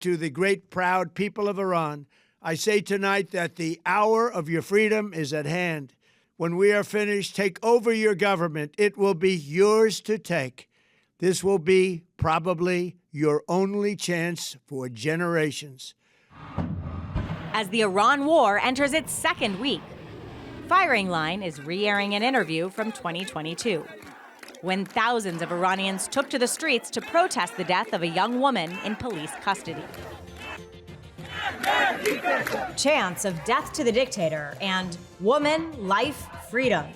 to the great, proud people of Iran, I say tonight that the hour of your freedom is at hand. When we are finished, take over your government. It will be yours to take. This will be probably your only chance for generations. As the Iran war enters its second week, Firing Line is re-airing an interview from 2022, when thousands of Iranians took to the streets to protest the death of a young woman in police custody. Chants of death to the dictator and woman, life, freedom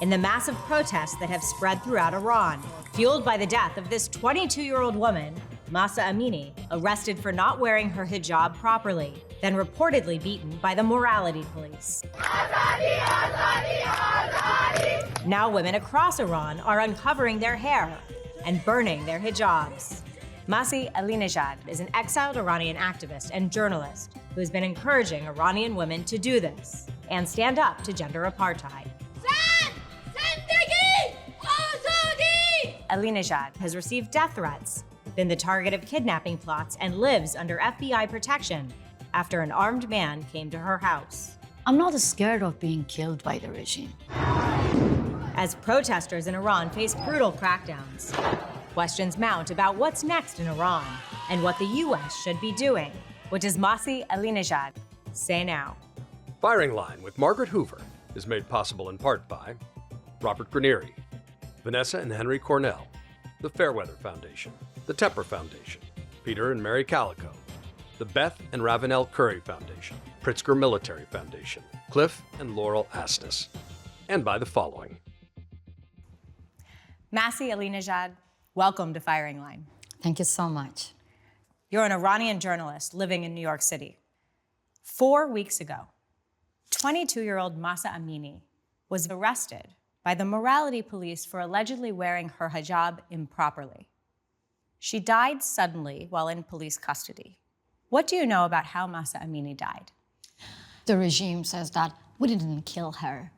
in the massive protests that have spread throughout Iran, fueled by the death of this 22-year-old woman, Mahsa Amini, arrested for not wearing her hijab properly, then reportedly beaten by the morality police. Now women across Iran are uncovering their hair and burning their hijabs. Masih Alinejad is an exiled Iranian activist and journalist who has been encouraging Iranian women to do this and stand up to gender apartheid. Alinejad has received death threats, been the target of kidnapping plots, and lives under FBI protection after an armed man came to her house. I'm not scared of being killed by the regime. As protesters in Iran face brutal crackdowns, questions mount about what's next in Iran and what the U.S. should be doing. What does Masih Alinejad say now? Firing Line with Margaret Hoover is made possible in part by Robert Granieri, Vanessa and Henry Cornell, the Fairweather Foundation, the Tepper Foundation, Peter and Mary Calico, the Beth and Ravenel Curry Foundation, Pritzker Military Foundation, Cliff and Laurel Astis, and by the following. Masih Alinejad, welcome to Firing Line. Thank you so much. You're an Iranian journalist living in New York City. 4 weeks ago, 22-year-old Mahsa Amini was arrested by the morality police for allegedly wearing her hijab improperly. She died suddenly while in police custody. What do you know about how Mahsa Amini died? The regime says that we didn't kill her.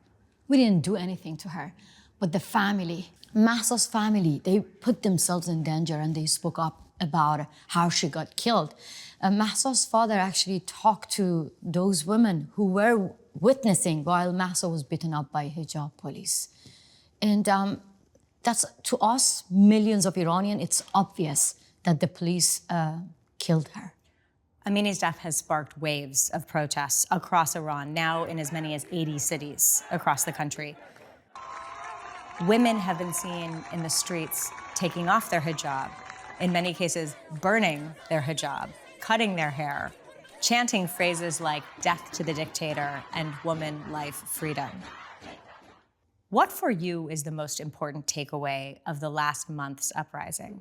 We didn't do anything to her. But the family, Mahsa's family, they put themselves in danger and they spoke up about how she got killed. Mahsa's father actually talked to those women who were witnessing while Mahsa was beaten up by hijab police. And that's, to us, millions of Iranians, it's obvious that the police killed her. Amini's death has sparked waves of protests across Iran, now in as many as 80 cities across the country. Women have been seen in the streets taking off their hijab, in many cases burning their hijab, cutting their hair, chanting phrases like death to the dictator and woman, life, freedom. What for you is the most important takeaway of the last month's uprising?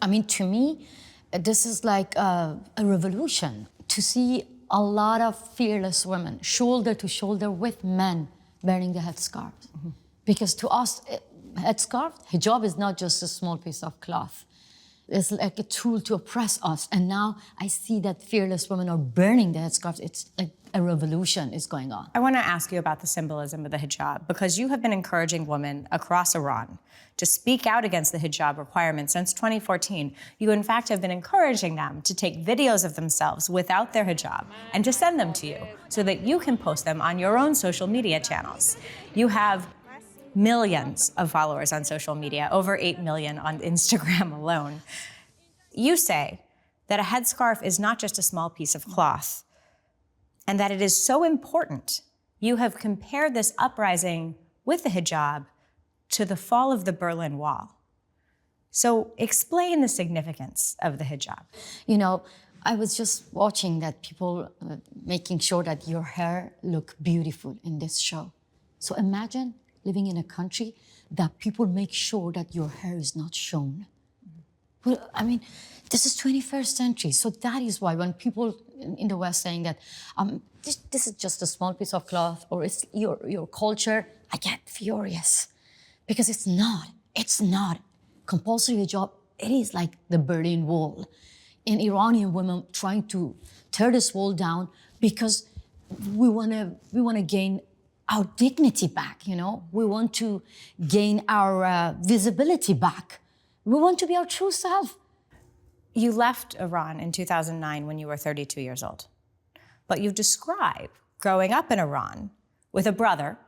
I mean, to me, this is like a revolution to see a lot of fearless women shoulder to shoulder with men wearing the headscarves. Mm-hmm. Because to us, headscarf, hijab is not just a small piece of cloth. It's like a tool to oppress us. And now I see that fearless women are burning the headscarves. It's like a revolution is going on. I want to ask you about the symbolism of the hijab, because you have been encouraging women across Iran to speak out against the hijab requirement since 2014. You, in fact, have been encouraging them to take videos of themselves without their hijab and to send them to you so that you can post them on your own social media channels. You have millions of followers on social media, over 8 million on Instagram alone. You say that a headscarf is not just a small piece of cloth, and that it is so important. You have compared this uprising with the hijab to the fall of the Berlin Wall. So explain the significance of the hijab. You know, I was just watching that people making sure that your hair look beautiful in this show. So imagine living in a country that people make sure that your hair is not shown. Well, I mean, this is 21st century. So that is why when people in the West saying that this is just a small piece of cloth or it's your culture, I get furious. Because it's not. It's not. Compulsory hijab, it is like the Berlin Wall. And Iranian women trying to tear this wall down because we wanna gain our dignity back, you know? We want to gain our visibility back. We want to be our true self. You left Iran in 2009 when you were 32 years old. But you describe growing up in Iran with a brother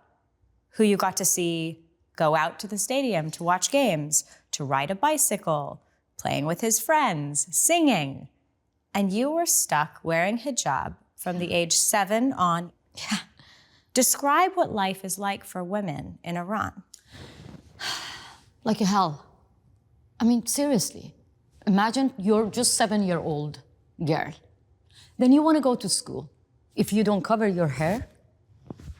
who you got to see go out to the stadium to watch games, to ride a bicycle, playing with his friends, singing. And you were stuck wearing hijab from the age 7 on. Yeah. Describe what life is like for women in Iran. Like a hell. I mean, seriously. Imagine you're just 7-year-old girl. Then you want to go to school. If you don't cover your hair,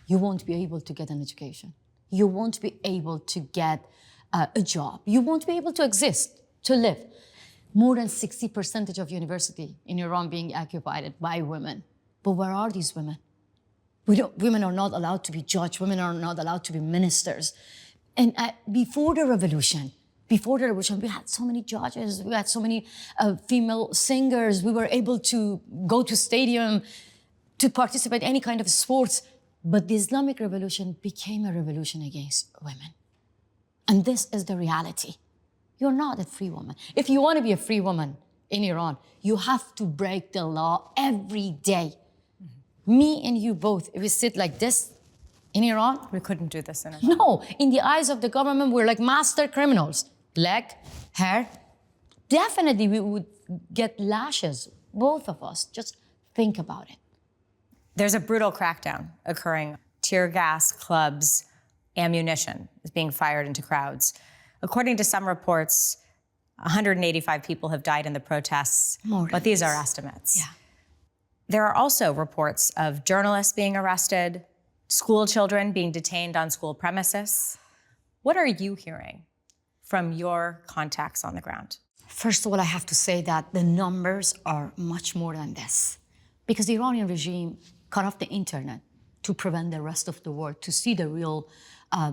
you won't be able to get an education. You won't be able to get a job. You won't be able to exist, to live. More than 60% of university in Iran being occupied by women. But where are these women? Women are not allowed to be judged. Women are not allowed to be ministers. And before the revolution, we had so many judges, we had so many female singers, we were able to go to stadium, to participate in any kind of sports. But the Islamic Revolution became a revolution against women. And this is the reality. You're not a free woman. If you want to be a free woman in Iran, you have to break the law every day. Mm-hmm. Me and you both, if we sit like this in Iran, we couldn't do this in Iran. No, in the eyes of the government, we're like master criminals. Black hair, definitely we would get lashes, both of us. Just think about it. There's a brutal crackdown occurring. Tear gas, clubs, ammunition is being fired into crowds. According to some reports, 185 people have died in the protests, but these are estimates. Yeah. There are also reports of journalists being arrested, school children being detained on school premises. What are you hearing from your contacts on the ground? First of all, I have to say that the numbers are much more than this, because the Iranian regime cut off the internet to prevent the rest of the world to see the real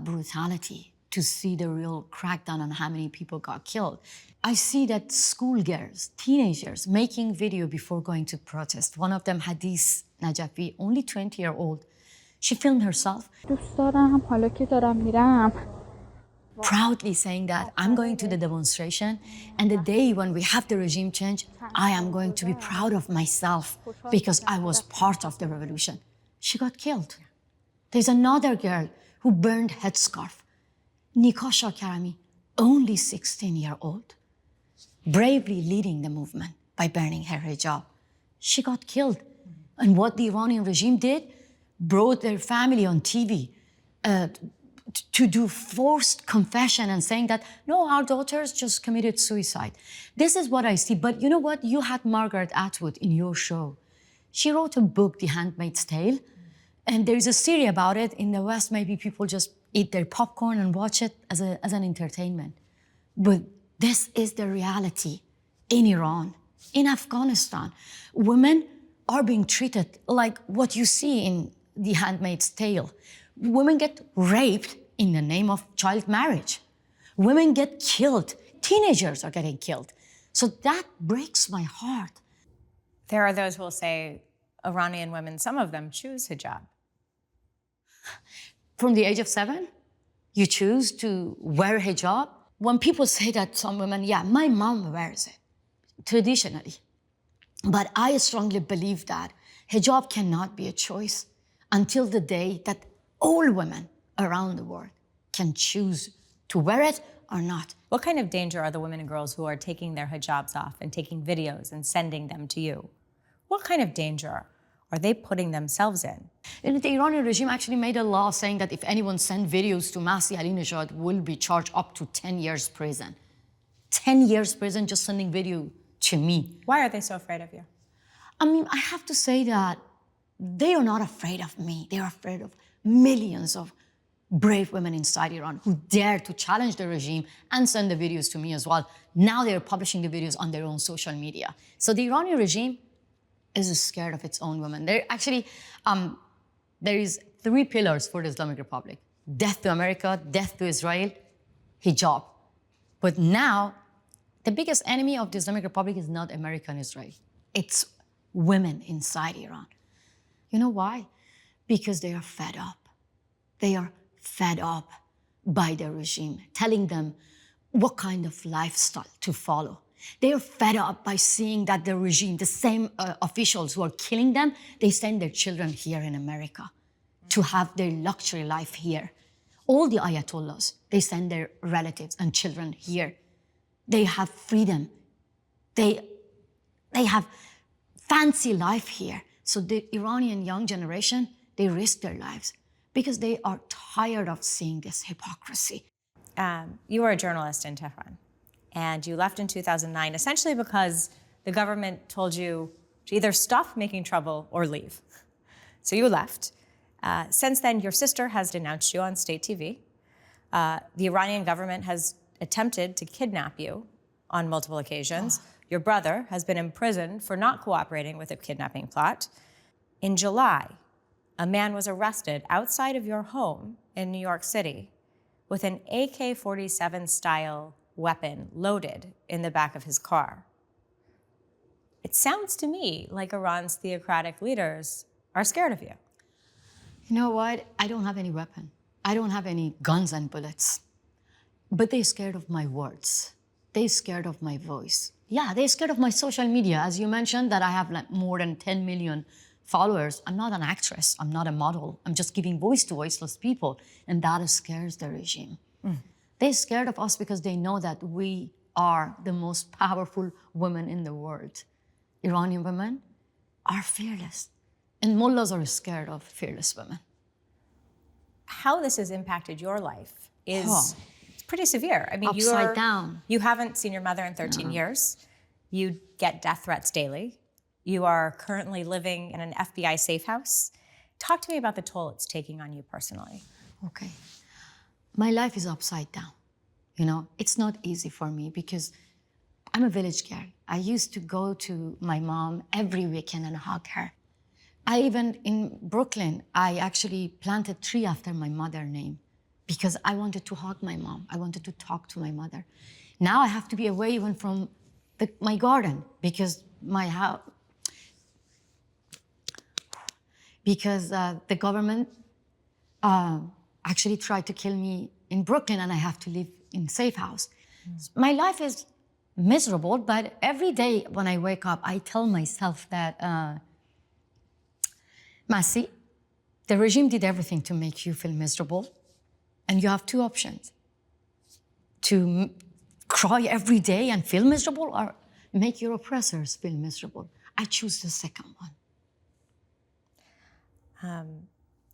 brutality, to see the real crackdown on how many people got killed. I see that schoolgirls, teenagers, making video before going to protest. One of them, Hadith Najafi, only 20-year-old, she filmed herself, proudly saying that I'm going to the demonstration, and the day when we have the regime change, I am going to be proud of myself because I was part of the revolution. She got killed. There's another girl who burned headscarf. Nikasha Karami, only 16-year-old, bravely leading the movement by burning her hijab. She got killed. And what the Iranian regime did, brought their family on TV to do forced confession and saying that, no, our daughters just committed suicide. This is what I see. But you know what? You had Margaret Atwood in your show. She wrote a book, The Handmaid's Tale, and there's a series about it. In the West, maybe people just eat their popcorn and watch it as an entertainment. But this is the reality in Iran, in Afghanistan. Women are being treated like what you see in The Handmaid's Tale. Women get raped in the name of child marriage. Women get killed. Teenagers are getting killed. So that breaks my heart. There are those who will say Iranian women, some of them choose hijab. From the age of 7, you choose to wear hijab. When people say that some women, yeah, my mom wears it, traditionally. But I strongly believe that hijab cannot be a choice until the day that all women around the world can choose to wear it or not. What kind of danger are the women and girls who are taking their hijabs off and taking videos and sending them to you? What kind of danger are they putting themselves in? And the Iranian regime actually made a law saying that if anyone sent videos to Masih Alinejad will be charged up to 10 years prison. 10 years prison just sending video to me. Why are they so afraid of you? I mean, I have to say that they are not afraid of me. They are afraid of millions of brave women inside Iran who dare to challenge the regime and send the videos to me as well. Now they're publishing the videos on their own social media. So the Iranian regime is scared of its own women. There actually, there is 3 pillars for the Islamic Republic. Death to America, death to Israel, hijab. But now, the biggest enemy of the Islamic Republic is not America and Israel. It's women inside Iran. You know why? Because they are fed up. They are fed up by the regime, telling them what kind of lifestyle to follow. They are fed up by seeing that the regime, the same officials who are killing them, they send their children here in America to have their luxury life here. All the Ayatollahs, they send their relatives and children here. They have freedom. They have fancy life here. So the Iranian young generation, they risk their lives because they are tired of seeing this hypocrisy. You were a journalist in Tehran, and you left in 2009 essentially because the government told you to either stop making trouble or leave. So you left. Since then, your sister has denounced you on state TV. The Iranian government has attempted to kidnap you on multiple occasions. Your brother has been imprisoned for not cooperating with a kidnapping plot. In July, a man was arrested outside of your home in New York City with an AK-47 style weapon loaded in the back of his car. It sounds to me like Iran's theocratic leaders are scared of you. You know what? I don't have any weapon. I don't have any guns and bullets. But they're scared of my words. They're scared of my voice. Yeah, they're scared of my social media. As you mentioned, that I have like more than 10 million followers. I'm not an actress. I'm not a model. I'm just giving voice to voiceless people. And that scares the regime. They're scared of us because they know that we are the most powerful women in the world. Iranian women are fearless. And mullahs are scared of fearless women. How this has impacted your life is it's pretty severe. I mean, Upside down. You haven't seen your mother in 13 years. You get death threats daily. You are currently living in an FBI safe house. Talk to me about the toll it's taking on you personally. Okay. My life is upside down. You know, it's not easy for me because I'm a village girl. I used to go to my mom every weekend and hug her. In Brooklyn, I actually planted a tree after my mother's name because I wanted to hug my mom. I wanted to talk to my mother. Now I have to be away even from my garden because the government actually tried to kill me in Brooklyn and I have to live in safe house. My life is miserable, but every day when I wake up, I tell myself that, Masih, the regime did everything to make you feel miserable, and you have two options. To cry every day and feel miserable, or make your oppressors feel miserable. I choose the second one.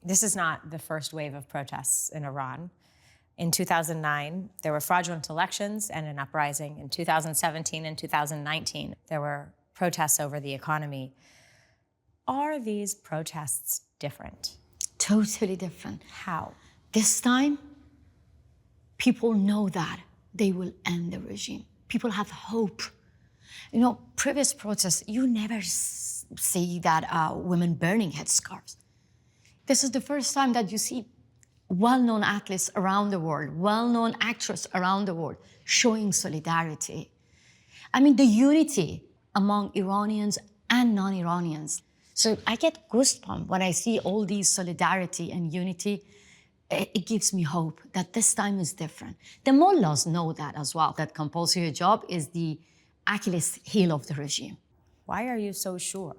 This is not the first wave of protests in Iran. In 2009, there were fraudulent elections and an uprising. In 2017 and 2019, there were protests over the economy. Are these protests different? Totally different. How? This time, people know that they will end the regime. People have hope. You know, previous protests, you never see that women burning headscarves. This is the first time that you see well-known athletes around the world, well-known actors around the world showing solidarity. I mean, the unity among Iranians and non-Iranians. So I get goosebumps when I see all these solidarity and unity. It gives me hope that this time is different. The mullahs know that as well, that compulsory hijab is the Achilles heel of the regime. Why are you so sure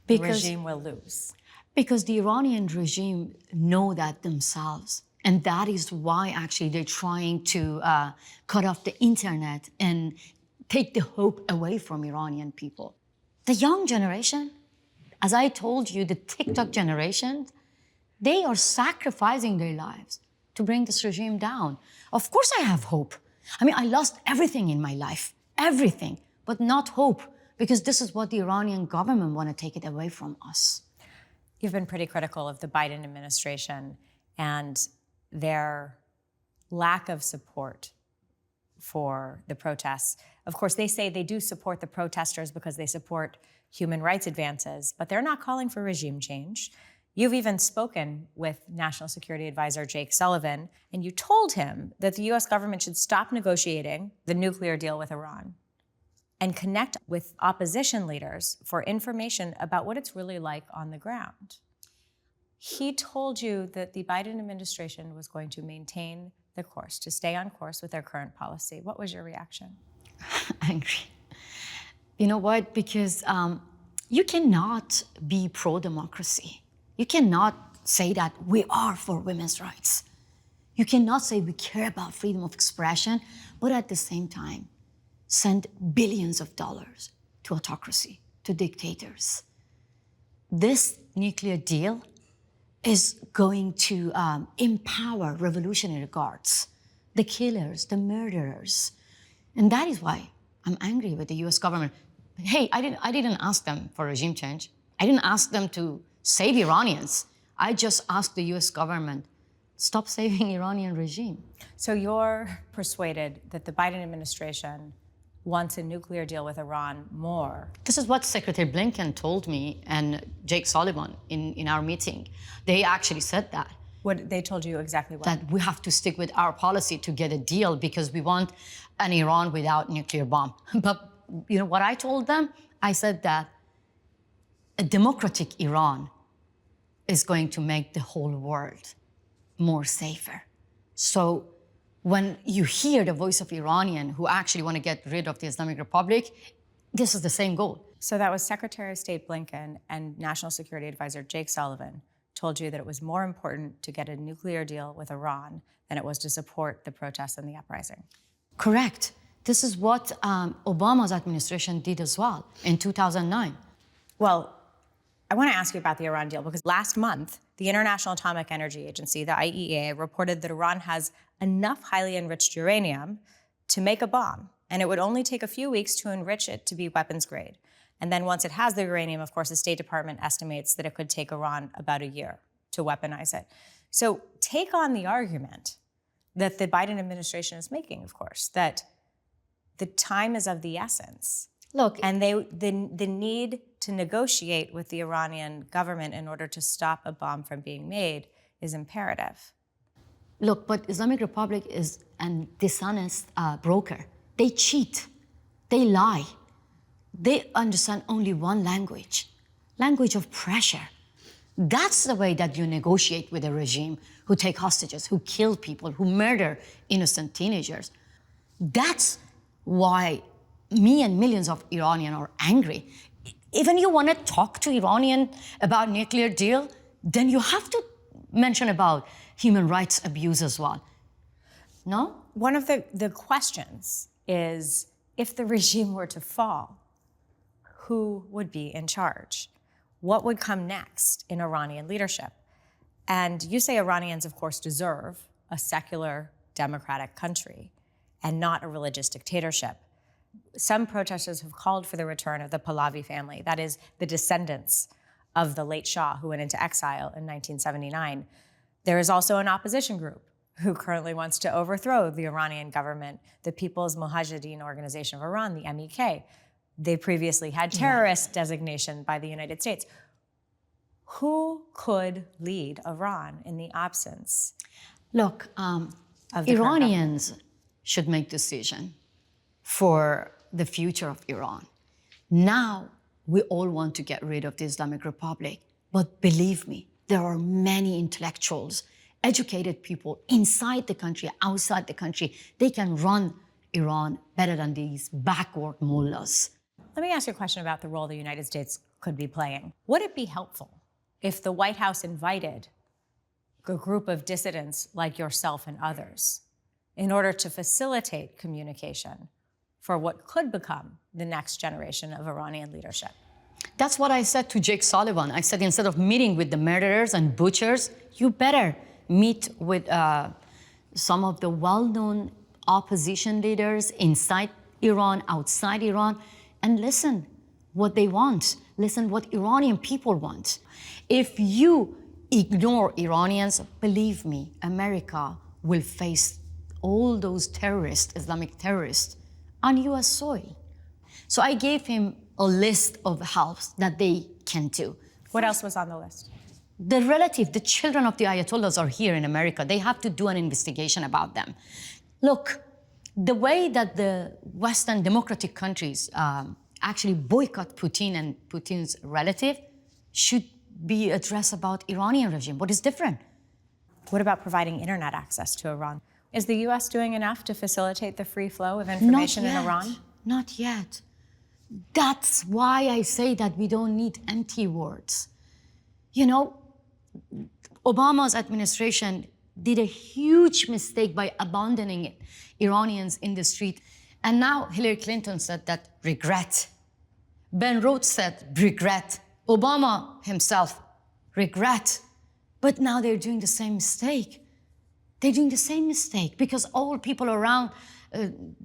the regime will lose? Because the Iranian regime know that themselves. And that is why actually they're trying to cut off the internet and take the hope away from Iranian people. The young generation, as I told you, the TikTok generation, they are sacrificing their lives to bring this regime down. Of course I have hope. I mean, I lost everything in my life, everything, but not hope, because this is what the Iranian government want to take it away from us. You've been pretty critical of the Biden administration and their lack of support for the protests. Of course, they say they do support the protesters because they support human rights advances, but they're not calling for regime change. You've even spoken with National Security Advisor Jake Sullivan, and you told him that the US government should stop negotiating the nuclear deal with Iran and connect with opposition leaders for information about what it's really like on the ground. He told you that the Biden administration was going to maintain the course, to stay on course with their current policy. What was your reaction? Angry. You know what? Because you cannot be pro-democracy. You cannot say that we are for women's rights. You cannot say we care about freedom of expression, but at the same time, send billions of dollars to autocracy, to dictators. This nuclear deal is going to empower revolutionary guards, the killers, the murderers. And that is why I'm angry with the US government. Hey, I didn't ask them for regime change. I didn't ask them to save Iranians. I just asked the US government, stop saving Iranian regime. So you're persuaded that the Biden administration wants a nuclear deal with Iran more. This is what Secretary Blinken told me and Jake Sullivan in our meeting. They actually said that. What they told you exactly what? That we have to stick with our policy to get a deal because we want an Iran without nuclear bomb. But you know what I told them? I said that a democratic Iran is going to make the whole world more safer. So when you hear the voice of Iranian who actually want to get rid of the Islamic Republic, this is the same goal. So that was Secretary of State Blinken and National Security Advisor Jake Sullivan told you that it was more important to get a nuclear deal with Iran than it was to support the protests and the uprising. Correct. This is what Obama's administration did as well in 2009. Well, I want to ask you about the Iran deal because last month, the International Atomic Energy Agency, the IAEA, reported that Iran has enough highly enriched uranium to make a bomb, and it would only take a few weeks to enrich it to be weapons grade. And then once it has the uranium, of course, the State Department estimates that it could take Iran about a year to weaponize it. So take on the argument that the Biden administration is making, of course, that the time is of the essence. Look, and the need to negotiate with the Iranian government in order to stop a bomb from being made is imperative. Look, but Islamic Republic is a dishonest broker. They cheat, they lie. They understand only one language of pressure. That's the way that you negotiate with a regime who take hostages, who kill people, who murder innocent teenagers. That's why me and millions of Iranians are angry. Even you want to talk to Iranian about nuclear deal, then you have to mention about human rights abuse as well. No? One of the questions is, if the regime were to fall, who would be in charge? What would come next in Iranian leadership? And you say Iranians, of course, deserve a secular, democratic country and not a religious dictatorship. Some protesters have called for the return of the Pahlavi family, that is, the descendants of the late Shah who went into exile in 1979. There is also an opposition group who currently wants to overthrow the Iranian government, the People's Mujahideen Organization of Iran, the MEK. They previously had terrorist designation by the United States. Who could lead Iran in the absence? Look, Iranians should make decision for the future of Iran. Now, we all want to get rid of the Islamic Republic, but believe me, there are many intellectuals, educated people inside the country, outside the country. They can run Iran better than these backward mullahs. Let me ask you a question about the role the United States could be playing. Would it be helpful if the White House invited a group of dissidents like yourself and others in order to facilitate communication for what could become the next generation of Iranian leadership? That's what I said to Jake Sullivan. I said, instead of meeting with the murderers and butchers, you better meet with some of the well-known opposition leaders inside Iran, outside Iran, and listen what they want. Listen what Iranian people want. If you ignore Iranians, believe me, America will face all those terrorists, Islamic terrorists, on US soil. So I gave him a list of helps that they can do. What else was on the list? The children of the Ayatollahs are here in America. They have to do an investigation about them. Look, the way that the Western democratic countries actually boycott Putin and Putin's relative should be addressed about Iranian regime. What is different? What about providing internet access to Iran? Is the US doing enough to facilitate the free flow of information in Iran? not yet. That's why I say that we don't need empty words. You know, Obama's administration did a huge mistake by abandoning Iranians in the street. And now Hillary Clinton said that regret. Ben Rhodes said regret. Obama himself, regret. But now they're doing the same mistake. They're doing the same mistake because all people around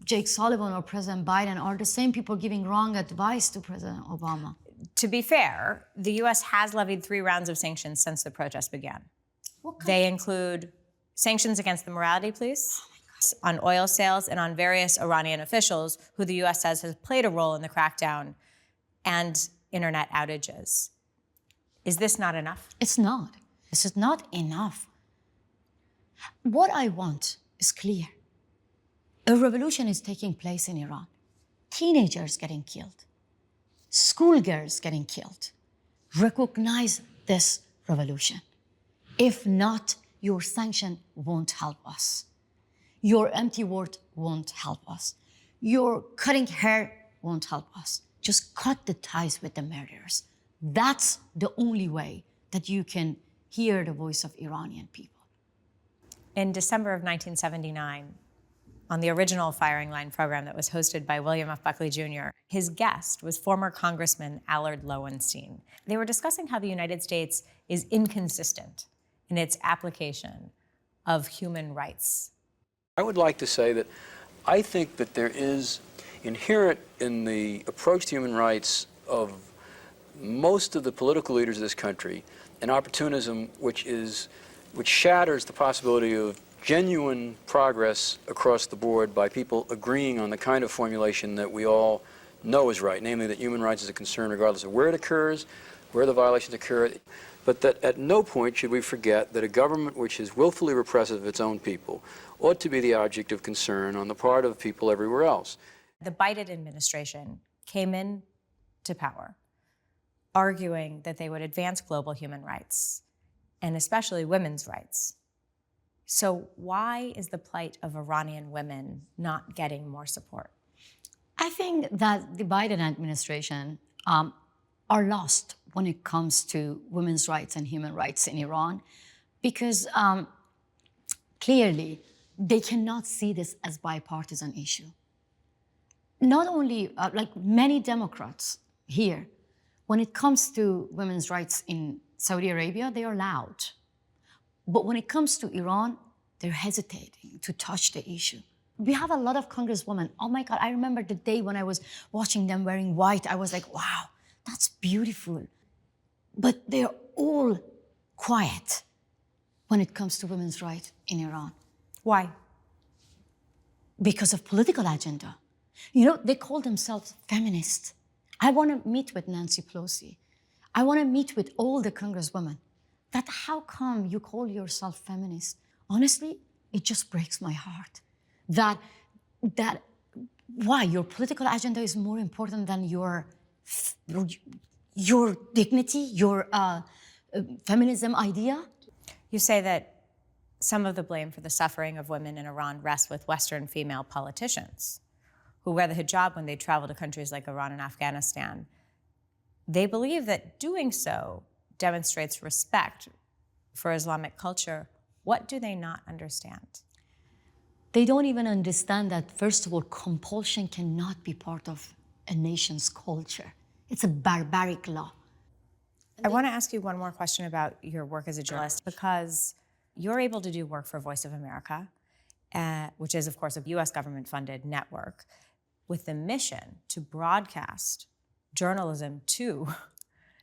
Jake Sullivan or President Biden are the same people giving wrong advice to President Obama. To be fair, the U.S. has levied 3 rounds of sanctions since the protests began. They include sanctions against the morality police, on oil sales, and on various Iranian officials who the U.S. says has played a role in the crackdown and internet outages. Is this not enough? It's not. This is not enough. What I want is clear. A revolution is taking place in Iran. Teenagers getting killed. Schoolgirls getting killed. Recognize this revolution. If not, your sanction won't help us. Your empty word won't help us. Your cutting hair won't help us. Just cut the ties with the murderers. That's the only way that you can hear the voice of Iranian people. In December of 1979, on the original Firing Line program that was hosted by William F. Buckley Jr., his guest was former Congressman Allard Lowenstein. They were discussing how the United States is inconsistent in its application of human rights. I would like to say that I think that there is inherent in the approach to human rights of most of the political leaders of this country an opportunism which shatters the possibility of genuine progress across the board by people agreeing on the kind of formulation that we all know is right, namely that human rights is a concern regardless of where it occurs, where the violations occur, but that at no point should we forget that a government which is willfully repressive of its own people ought to be the object of concern on the part of people everywhere else. The Biden administration came into power arguing that they would advance global human rights, and especially women's rights. So why is the plight of Iranian women not getting more support? I think that the Biden administration are lost when it comes to women's rights and human rights in Iran because clearly they cannot see this as bipartisan issue. Not only, like many Democrats here, when it comes to women's rights in Saudi Arabia, they are loud. But when it comes to Iran, they're hesitating to touch the issue. We have a lot of congresswomen. Oh my God, I remember the day when I was watching them wearing white. I was like, wow, that's beautiful. But they're all quiet when it comes to women's rights in Iran. Why? Because of political agenda. You know, they call themselves feminists. I want to meet with Nancy Pelosi. I want to meet with all the congresswomen. That how come you call yourself feminist? Honestly, it just breaks my heart. That why your political agenda is more important than your dignity, your feminism idea? You say that some of the blame for the suffering of women in Iran rests with Western female politicians who wear the hijab when they travel to countries like Iran and Afghanistan. They believe that doing so demonstrates respect for Islamic culture. What do they not understand? They don't even understand that, first of all, compulsion cannot be part of a nation's culture. It's a barbaric law. I want to ask you one more question about your work as a journalist, because you're able to do work for Voice of America, which is, of course, a US government-funded network, with the mission to broadcast journalism to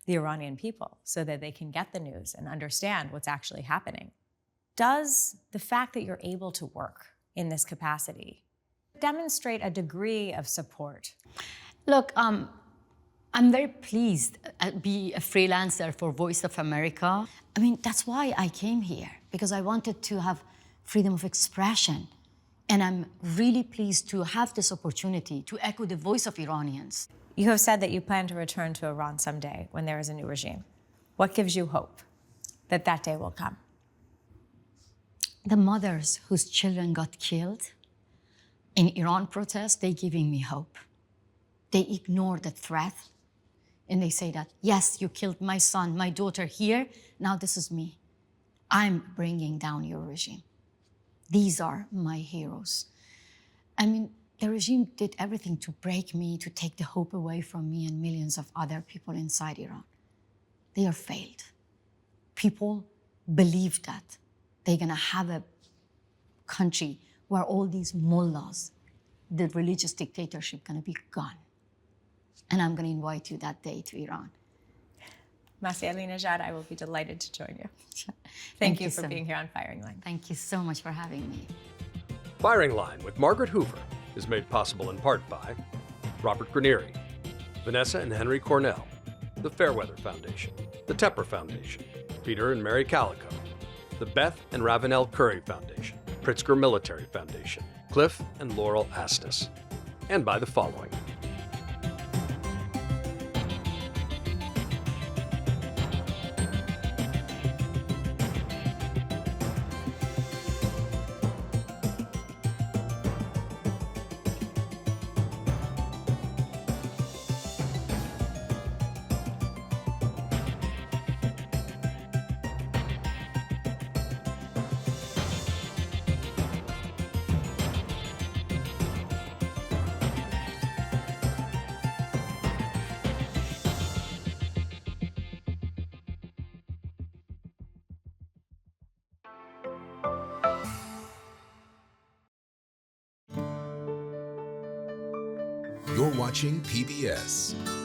the Iranian people so that they can get the news and understand what's actually happening. Does the fact that you're able to work in this capacity demonstrate a degree of support? Look, I'm very pleased to be a freelancer for Voice of America. I mean, that's why I came here, because I wanted to have freedom of expression. And I'm really pleased to have this opportunity to echo the voice of Iranians. You have said that you plan to return to Iran someday when there is a new regime. What gives you hope that that day will come? The mothers whose children got killed in Iran protests, they're giving me hope. They ignore the threat and they say that, yes, you killed my son, my daughter here, now this is me. I'm bringing down your regime. These are my heroes. I mean, the regime did everything to break me, to take the hope away from me and millions of other people inside Iran. They are failed. People believe that they're gonna have a country where all these mullahs, the religious dictatorship, gonna be gone. And I'm gonna invite you that day to Iran. Masih Alinejad, I will be delighted to join you. Thank you for being here on Firing Line. Thank you so much for having me. Firing Line with Margaret Hoover is made possible in part by Robert Granieri, Vanessa and Henry Cornell, the Fairweather Foundation, the Tepper Foundation, Peter and Mary Calico, the Beth and Ravenel Curry Foundation, Pritzker Military Foundation, Cliff and Laurel Astis, and by the following. You're watching PBS.